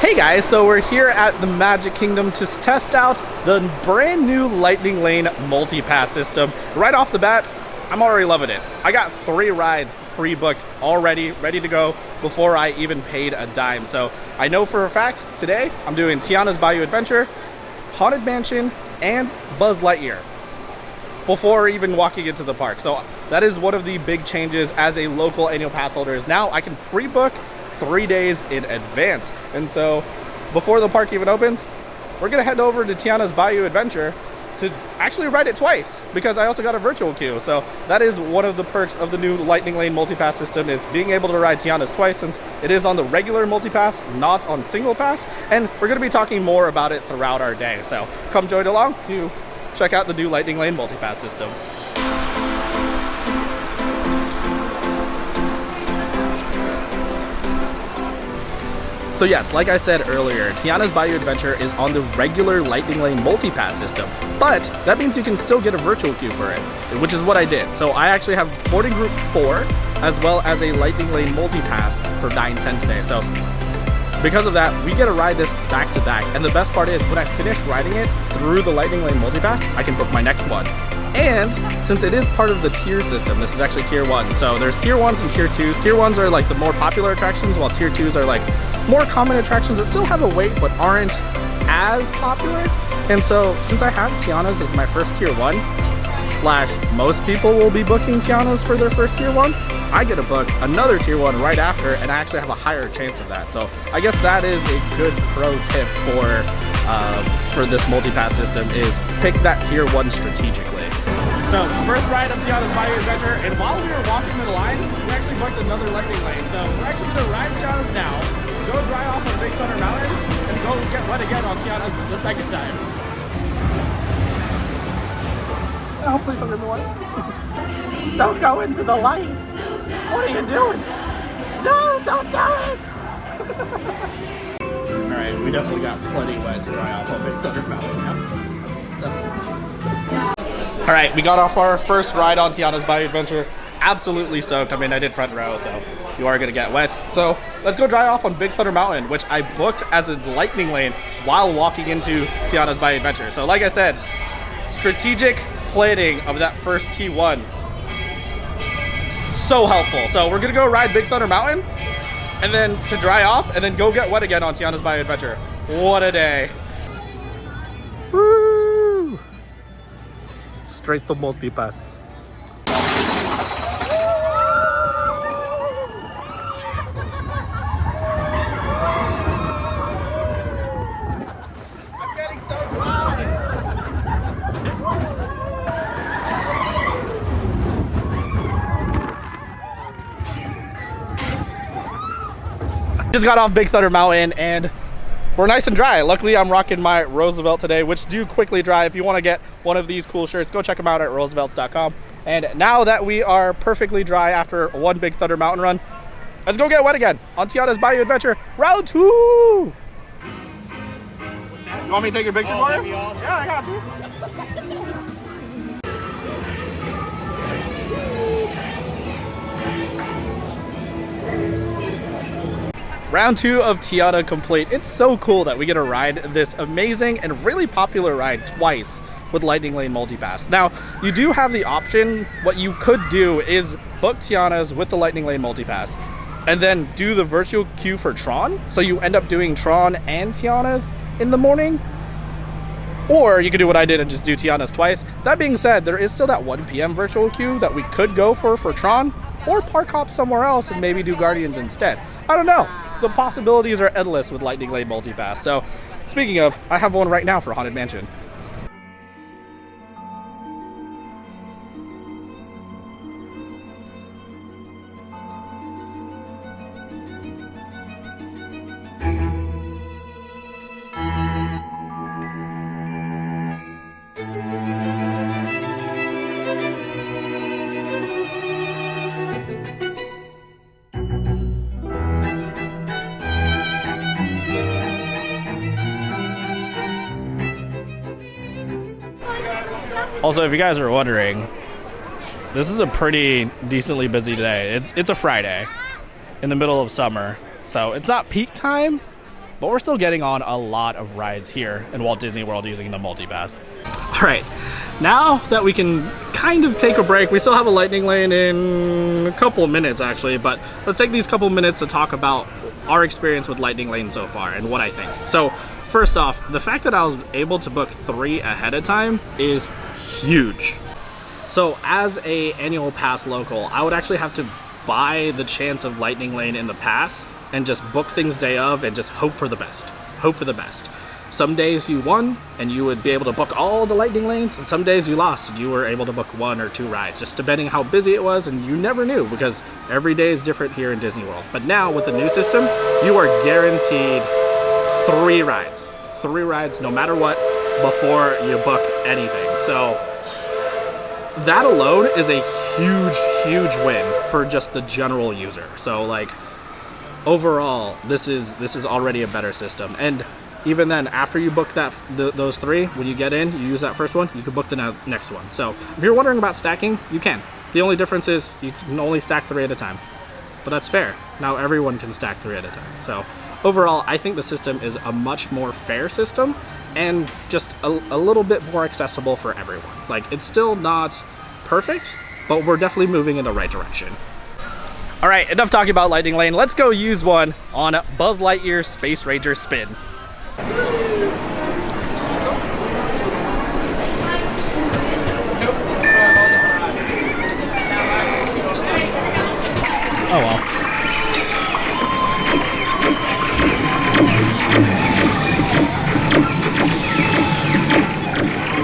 Hey guys, so we're here at the Magic Kingdom to test out the brand new Lightning Lane multi-pass system. Right off the bat, I'm already loving it. I got 3 rides pre-booked already, ready to go before I even paid a dime. So I know for a fact today I'm doing Tiana's B Adventure, Haunted Mansion, and Buzz Lightyear before even walking into the park. So that is one of the big changes as a local annual pass holder, is now I can pre-book 3 days in advance. And so before the park even opens, we're gonna head over to Tiana's B Adventure to actually ride it twice, because I also got a virtual queue. So that is one of the perks of the new Lightning Lane multipass system, is being able to ride Tiana's twice, since it is on the regular multipass, not on single pass. And we're gonna be talking more about it throughout our day. So come join along to check out the new Lightning Lane multipass system. So yes, like I said earlier, Tiana's B Adventure is on the regular Lightning Lane multipass system, but that means you can still get a virtual queue for it, which is what I did. So I actually have boarding group 4, as well as a Lightning Lane multipass for 9:10 today. So because of that, we get to ride this back to back. And the best part is, when I finish riding it through the Lightning Lane multipass, I can book my next one. And since it is part of the tier system, this is actually tier 1. So there's tier 1s and tier 2s. Tier 1s are like the more popular attractions, while tier 2s are like more common attractions that still have a wait but aren't as popular. And so since I have Tiana's as my first tier 1, / most people will be booking Tiana's for their first tier 1, I get to book another tier 1 right after, and I actually have a higher chance of that. So I guess that is a good pro tip for this multipass system, is pick that tier 1 strategically. So first ride of Tiana's B Adventure, and while we were walking to the line, we actually booked another Lightning Lane. So we're actually gonna ride Tiana's now, go dry off on Big Thunder Mountain, and go get wet again on Tiana's the second time. Oh, please don't hit me. Don't go into the light. What are you doing? No, don't do it! Alright, we definitely got plenty wet to dry off on Big Thunder Mountain now. Alright, we got off our first ride on Tiana's B Adventure. Absolutely soaked. I mean, I did front row, so you are gonna get wet. So let's go dry off on Big Thunder Mountain, which I booked as a Lightning Lane while walking into Tiana's B Adventure. So like I said, strategic planning of that first T1, so helpful. So we're gonna go ride Big Thunder Mountain, and then to dry off, and then go get wet again on Tiana's B Adventure. What a day. Woo! Straight to multipass. Just got off Big Thunder Mountain and we're nice and dry. Luckily, I'm rocking my Roosevelt today, which do quickly dry. If you want to get one of these cool shirts, go check them out at roosevelts.com. And now that we are perfectly dry after one Big Thunder Mountain run, let's go get wet again on Tiana's B Adventure round 2. You want me to take your picture for you? Awesome. Yeah, I got you. Round 2 of Tiana complete. It's so cool that we get to ride this amazing and really popular ride twice with Lightning Lane multipass. Now, you do have the option. What you could do is book Tiana's with the Lightning Lane multipass and then do the virtual queue for Tron. So you end up doing Tron and Tiana's in the morning. Or you could do what I did and just do Tiana's twice. That being said, there is still that 1 p.m. virtual queue that we could go for Tron, or park hop somewhere else and maybe do Guardians instead. I don't know. The possibilities are endless with Lightning Lane multipass. So speaking of, I have one right now for Haunted Mansion. Also, if you guys are wondering, this is a pretty decently busy day. It's a Friday in the middle of summer, so it's not peak time, but we're still getting on a lot of rides here in Walt Disney World using the multipass. All right, now that we can kind of take a break, we still have a lightning lane in a couple of minutes actually, but let's take these couple of minutes to talk about our experience with lightning lane so far and what I think. So first off, the fact that I was able to book 3 ahead of time is huge. So as a annual pass local, I would actually have to buy the chance of lightning lane in the pass and just book things day of and just hope for the best. Hope for the best. Some days you won and you would be able to book all the lightning lanes, and some days you lost and you were able to book 1 or 2 rides, just depending how busy it was, and you never knew because every day is different here in Disney World. But now with the new system, you are guaranteed 3 rides. 3 rides no matter what before you book anything. So that alone is a huge win for just the general user. So like overall, this is already a better system. And even then, after you book those 3, when you get in, you use that first one, you can book the next one. So if you're wondering about stacking, you can. The only difference is you can only stack 3 at a time. But that's fair. Now everyone can stack 3 at a time. So overall, I think the system is a much more fair system and just a little bit more accessible for everyone. Like, it's still not perfect, but we're definitely moving in the right direction. All right, enough talking about Lightning Lane. Let's go use one on Buzz Lightyear Space Ranger Spin. Oh well.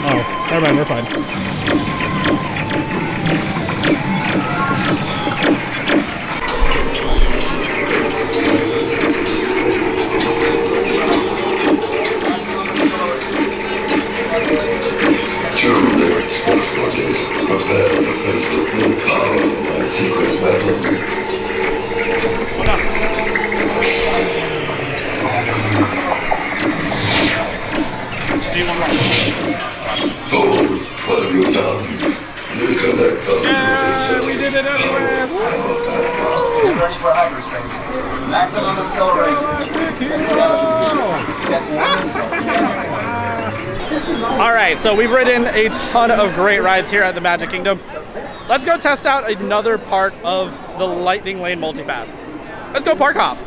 Oh, never mind, we're fine. Terminate space rockets. Prepare to face the full power of my secret weapon. Fools, what have you done? Recollect the Yeah, we did it anyway! Get ready for hyperspace. Maximum acceleration. Alright, so we've ridden a ton of great rides here at the Magic Kingdom. Let's go test out another part of the Lightning Lane Multipass. Let's go park hop.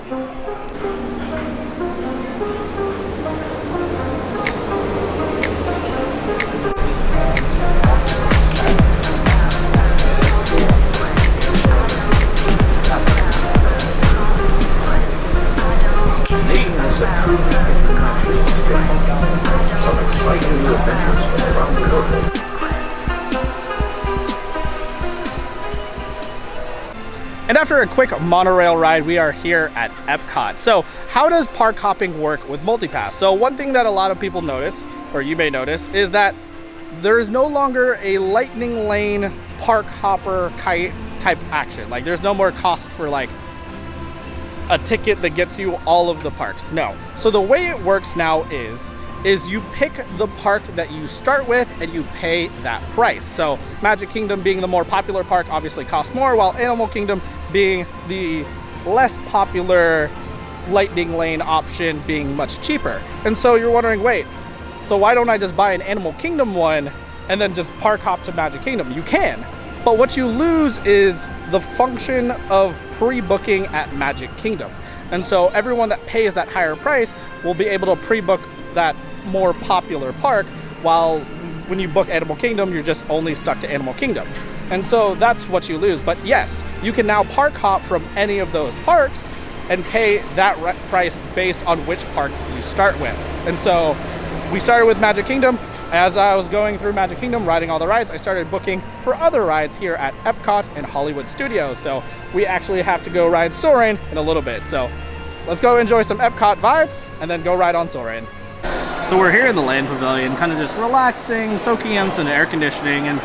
And after a quick monorail ride, we are here at Epcot. So how does park hopping work with multipass? So one thing that a lot of people notice, or you may notice, is that there is no longer a Lightning Lane park hopper type action. Like, there's no more cost for like a ticket that gets you all of the parks. No. So the way it works now is you pick the park that you start with and you pay that price. So Magic Kingdom being the more popular park obviously costs more, while Animal Kingdom being the less popular Lightning Lane option being much cheaper. And so you're wondering, wait, so why don't I just buy an Animal Kingdom one and then just park hop to Magic Kingdom? You can, but what you lose is the function of pre-booking at Magic Kingdom. And so everyone that pays that higher price will be able to pre-book that more popular park, while when you book Animal Kingdom, you're just only stuck to Animal Kingdom. And so that's what you lose. But yes, you can now park hop from any of those parks and pay that price based on which park you start with. And so we started with Magic Kingdom. As I was going through Magic Kingdom, riding all the rides, I started booking for other rides here at Epcot and Hollywood Studios. So we actually have to go ride Soarin' in a little bit. So let's go enjoy some Epcot vibes and then go ride on Soarin'. So we're here in the Land Pavilion, kind of just relaxing, soaking in some air conditioning, and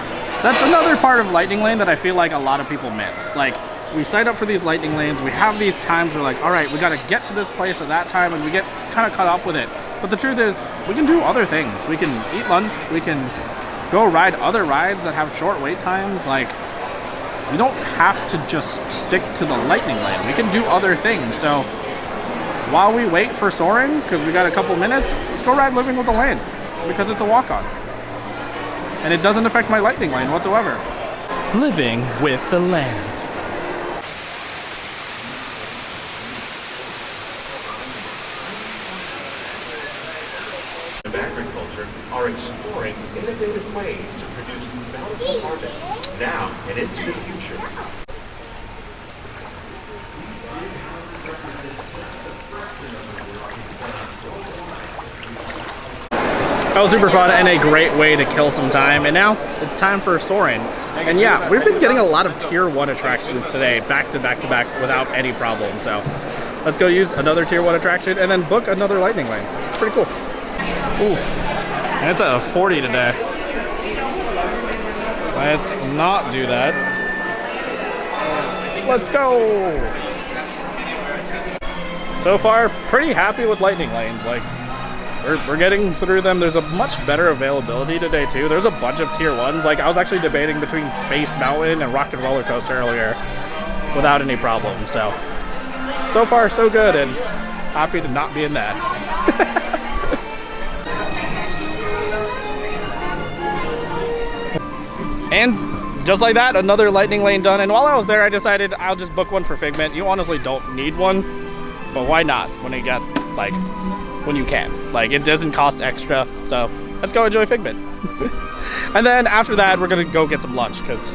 that's another part of Lightning Lane that I feel like a lot of people miss. Like, we sign up for these Lightning Lanes, we have these times we're like, all right, we got to get to this place at that time, and we get kind of caught up with it. But the truth is, we can do other things. We can eat lunch, we can go ride other rides that have short wait times. Like, we don't have to just stick to the Lightning Lane. We can do other things. So while we wait for Soren, because we got a couple minutes, let's go ride Living with the Land, because it's a walk-on. And it doesn't affect my lightning lane whatsoever. Living with the Land. Agriculture are exploring innovative ways to produce bountiful harvests now and into the future. That was super fun and a great way to kill some time. And now it's time for Soren. And yeah, we've been getting a lot of tier 1 attractions today, back to back to back, without any problem. So let's go use another tier 1 attraction and then book another lightning lane. It's pretty cool. Oof. And it's at a 40 today. Let's not do that. Let's go. So far, pretty happy with lightning lanes. Like, we're getting through them. There's a much better availability today too. There's a bunch of tier 1s. Like, I was actually debating between Space Mountain and Rock and Roller Coaster earlier without any problem. So far so good, and happy to not be in that. And just like that, another lightning lane done. And while I was there, I decided I'll just book one for Figment. You honestly don't need one, but why not when you get, like, when you can. Like, it doesn't cost extra, so let's go enjoy Figment. And then after that, we're gonna go get some lunch, because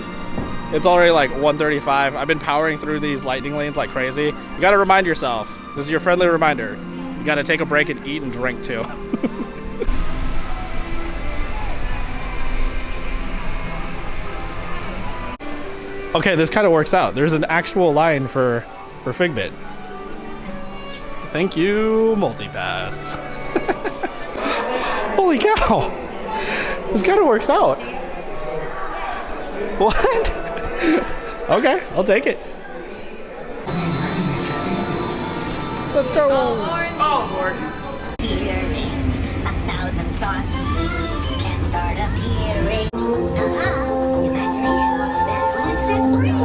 it's already like 1:35. I've been powering through these lightning lanes like crazy. You gotta remind yourself, this is your friendly reminder, you gotta take a break and eat and drink too. Okay, this kind of works out. There's an actual line for Figment. Thank you, MultiPass. Holy cow! This kind of works out. What? Okay, I'll take it. Let's go. Oh, Lord. A thousand thoughts can start appearing. Imagination works best when it's set free.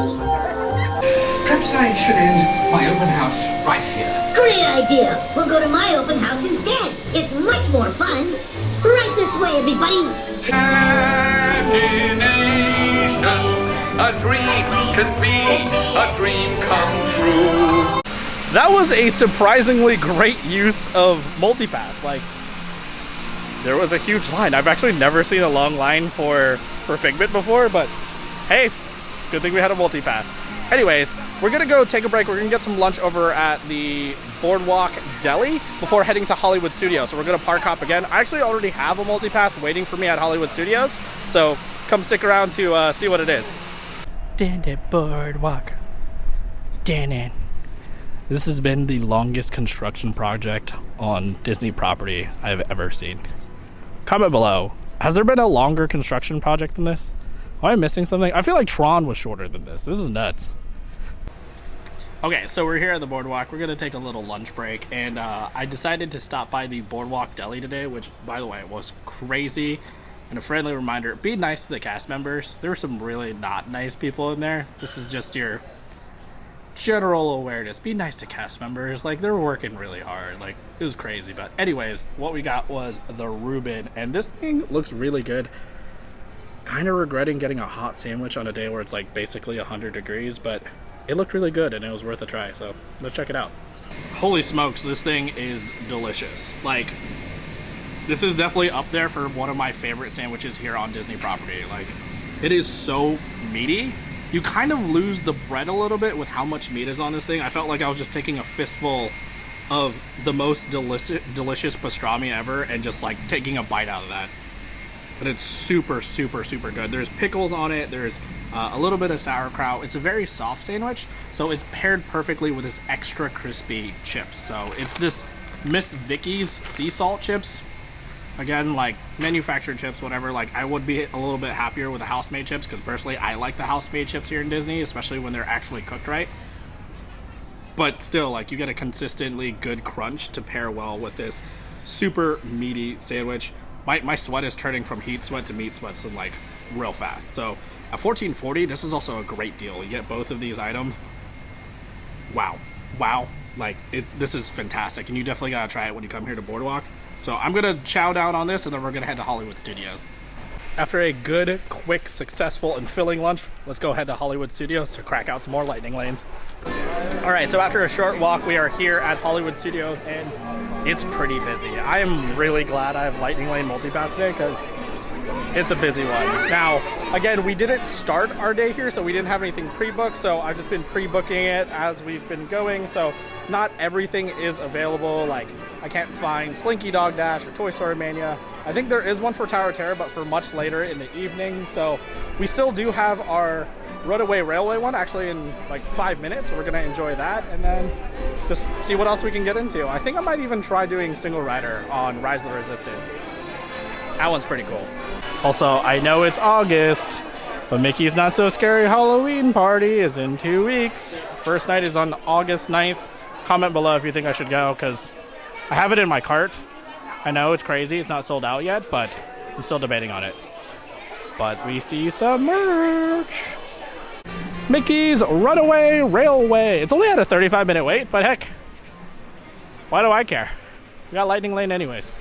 Perhaps I should end my open house right here. Great idea. We'll go to my open house instead. It's much more fun. Right this way, everybody. Imagination, a dream can be a dream come true. That was a surprisingly great use of multipath. Like, there was a huge line. I've actually never seen a long line for Figment before, but hey, good thing we had a multipass. Anyways, we're gonna go take a break. We're gonna get some lunch over at the Boardwalk Deli before heading to Hollywood Studios. So we're gonna park hop again. I actually already have a multipass waiting for me at Hollywood Studios, so come stick around to see what it is. Down the boardwalk. Down it. This has been the longest construction project on Disney property I've ever seen. Comment below, has there been a longer construction project than this? Am I missing something? I feel like Tron was shorter than this. This is nuts. Okay, so we're here at the Boardwalk. We're gonna take a little lunch break, and I decided to stop by the Boardwalk Deli today, which, by the way, was crazy. And a friendly reminder, be nice to the cast members. There were some really not nice people in there. This is just your general awareness. Be nice to cast members. Like, they're working really hard. Like, it was crazy. But anyways, what we got was the Reuben, and this thing looks really good. Kind of regretting getting a hot sandwich on a day where it's like basically 100 degrees, but it looked really good and it was worth a try, so let's check it out. Holy smokes, this thing is delicious. Like, this is definitely up there for one of my favorite sandwiches here on Disney property. Like, it is so meaty. You kind of lose the bread a little bit with how much meat is on this thing. I felt like I was just taking a fistful of the most delicious pastrami ever and just like taking a bite out of that. But it's super, super, super good. There's pickles on it. There's a little bit of sauerkraut. It's a very soft sandwich, so it's paired perfectly with this extra crispy chips. So it's this Miss Vicky's sea salt chips. Again, like manufactured chips, whatever. Like, I would be a little bit happier with the house-made chips because personally, I like the house-made chips here in Disney, especially when they're actually cooked right. But still, like, you get a consistently good crunch to pair well with this super meaty sandwich. My sweat is turning from heat sweat to meat sweat, so like real fast. So at $14.40, this is also a great deal. You get both of these items. Wow, wow, like this is fantastic, and you definitely gotta try it when you come here to Boardwalk. So I'm gonna chow down on this, and then we're gonna head to Hollywood Studios. After a good, quick, successful, and filling lunch, let's go head to Hollywood Studios to crack out some more lightning lanes. All right, so after a short walk, we are here at Hollywood Studios, and it's pretty busy. I am really glad I have lightning lane multipass today, because it's a busy one. Now, again, we didn't start our day here, so we didn't have anything pre-booked, so I've just been pre-booking it as we've been going, so not everything is available. Like, I can't find Slinky Dog Dash or Toy Story Mania. I think there is one for Tower of Terror, but for much later in the evening, so we still do have our Runaway Railway one actually in like 5 minutes, so we're gonna enjoy that, and then just see what else we can get into. I think I might even try doing single rider on Rise of the Resistance. That one's pretty cool. Also, I know it's August, but Mickey's Not So Scary Halloween Party is in 2 weeks. First night is on August 9th. Comment below if you think I should go, because I have it in my cart. I know it's crazy, it's not sold out yet, but I'm still debating on it. But we see some merch. Mickey's Runaway Railway. It's only at a 35-minute wait, but heck, why do I care? We got Lightning Lane anyways.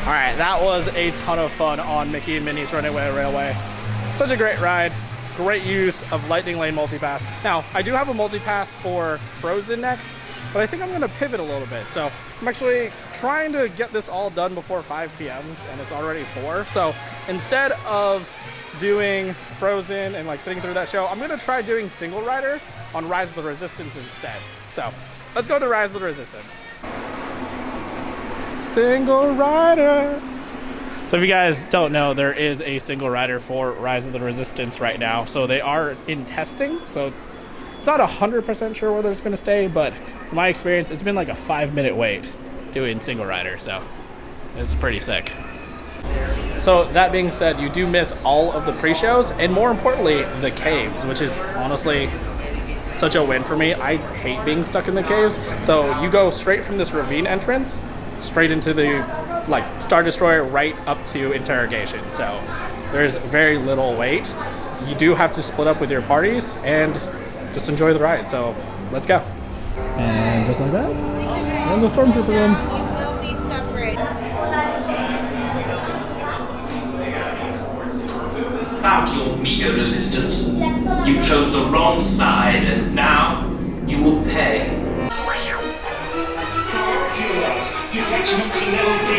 Alright, that was a ton of fun on Mickey and Minnie's Runaway Railway. Such a great ride, great use of Lightning Lane multipass. Now, I do have a multipass for Frozen next, but I think I'm going to pivot a little bit. So I'm actually trying to get this all done before 5 p.m. and it's already 4. So instead of doing Frozen and like sitting through that show, I'm going to try doing single rider on Rise of the Resistance instead. So let's go to Rise of the Resistance. Single rider. So if you guys don't know, there is a single rider for Rise of the Resistance right now. So they are in testing. So it's not 100% sure whether it's going to stay, but in my experience, it's been like a 5-minute wait doing single rider. So it's pretty sick. So that being said, you do miss all of the pre-shows and more importantly, the caves, which is honestly such a win for me. I hate being stuck in the caves. So you go straight from this ravine entrance straight into the like Star Destroyer right up to interrogation. So there's very little wait. You do have to split up with your parties and just enjoy the ride. So let's go. And just like that, we're in the Stormtrooper room. It will be separate. About your meager resistance. You chose the wrong side, and now you will pay. Detachment to level D.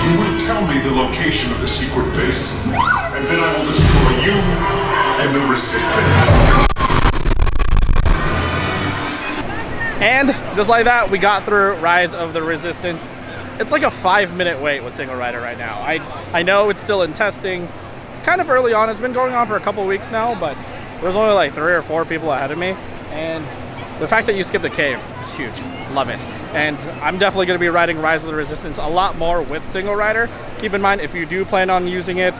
You will tell me the location of the secret base, and then I will destroy you and the Resistance. And just like that, we got through Rise of the Resistance. It's like a 5-minute wait with single rider right now. I know it's still in testing. It's kind of early on. It's been going on for a couple weeks now, but there's only like 3 or 4 people ahead of me. And the fact that you skip the cave is huge. Love it. And I'm definitely going to be riding Rise of the Resistance a lot more with single rider. Keep in mind, if you do plan on using it,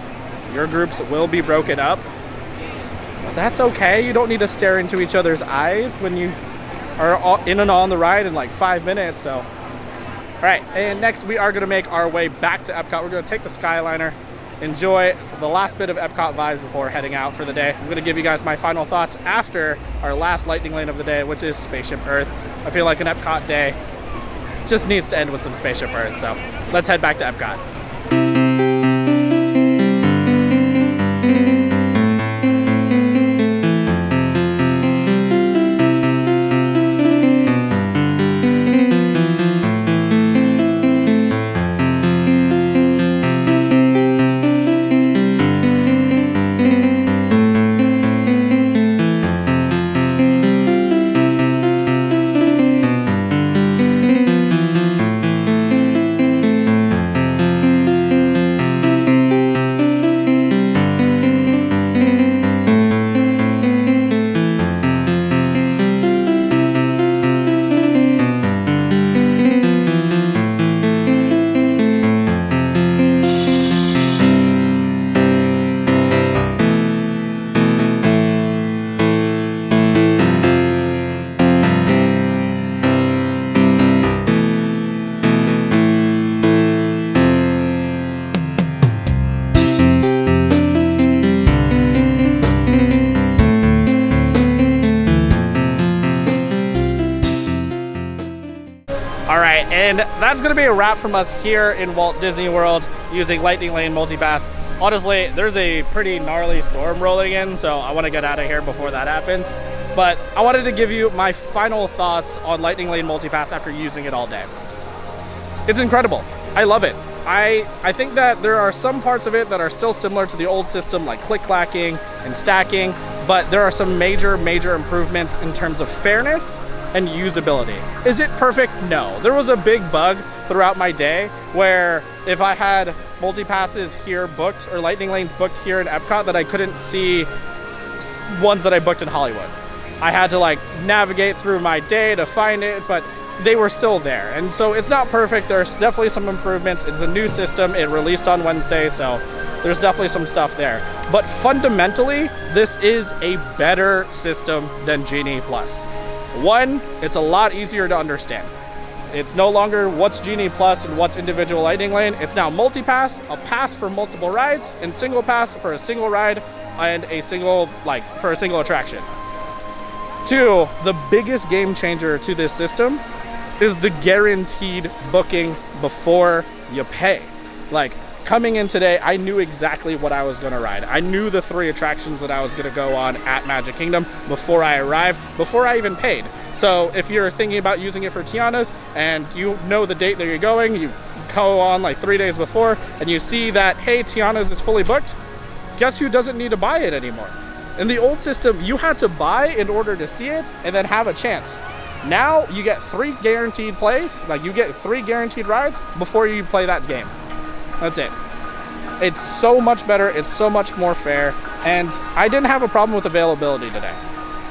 your groups will be broken up. But that's okay. You don't need to stare into each other's eyes when you are in and on the ride in like 5 minutes. So, all right. And next we are going to make our way back to Epcot. We're going to take the Skyliner, enjoy the last bit of Epcot vibes before heading out for the day. I'm going to give you guys my final thoughts after our last lightning lane of the day, which is Spaceship Earth. I feel like an Epcot day just needs to end with some Spaceship Earth. So let's head back to Epcot. right, and that's gonna be a wrap from us here in Walt Disney World using Lightning Lane Multipass. Honestly, there's a pretty gnarly storm rolling in, so I want to get out of here before that happens. But I wanted to give you my final thoughts on Lightning Lane Multipass after using it all day. It's incredible. I love it. I think that there are some parts of it that are still similar to the old system, like click-clacking and stacking, but there are some major improvements in terms of fairness and usability. Is it perfect? No. There was a big bug throughout my day where if I had multi-passes here booked or Lightning Lanes booked here in Epcot, that I couldn't see ones that I booked in Hollywood. I had to like navigate through my day to find it, but they were still there. And so it's not perfect. There's definitely some improvements. It's a new system. It released on Wednesday, so there's definitely some stuff there. But fundamentally, this is a better system than Genie Plus. One, it's a lot easier to understand. It's no longer what's Genie Plus and what's individual Lightning Lane. It's now multi-pass, a pass for multiple rides, and single pass for a single ride and a single, for a single attraction. Two, the biggest game changer to this system is the guaranteed booking before you pay. Like, coming in today, I knew exactly what I was gonna ride. I knew the 3 attractions that I was gonna go on at Magic Kingdom before I arrived, before I even paid. So if you're thinking about using it for Tiana's and you know the date that you're going, you go on like 3 days before and you see that, hey, Tiana's is fully booked, guess who doesn't need to buy it anymore? In the old system, you had to buy in order to see it and then have a chance. Now you get 3 guaranteed plays, like you get 3 guaranteed rides before you play that game. That's it. It's so much better, it's so much more fair, and I didn't have a problem with availability today.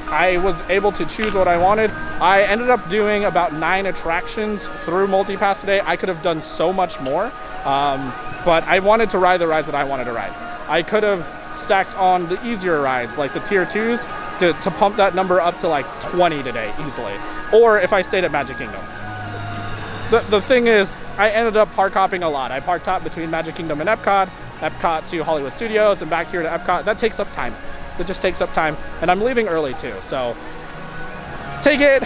I was able to choose what I wanted. I ended up doing about 9 attractions through Multipass today. I could have done so much more, but I wanted to ride the rides that I wanted to ride. I could have stacked on the easier rides, like the tier 2s, to pump that number up to like 20 today easily. Or if I stayed at Magic Kingdom. The thing is, I ended up park hopping a lot. I parked hop between Magic Kingdom and Epcot, Epcot to Hollywood Studios, and back here to Epcot. That takes up time. It just takes up time, and I'm leaving early too. So take it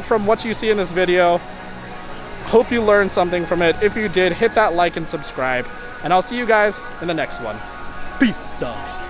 from what you see in this video. Hope you learned something from it. If you did, hit that like and subscribe, and I'll see you guys in the next one. Peace out.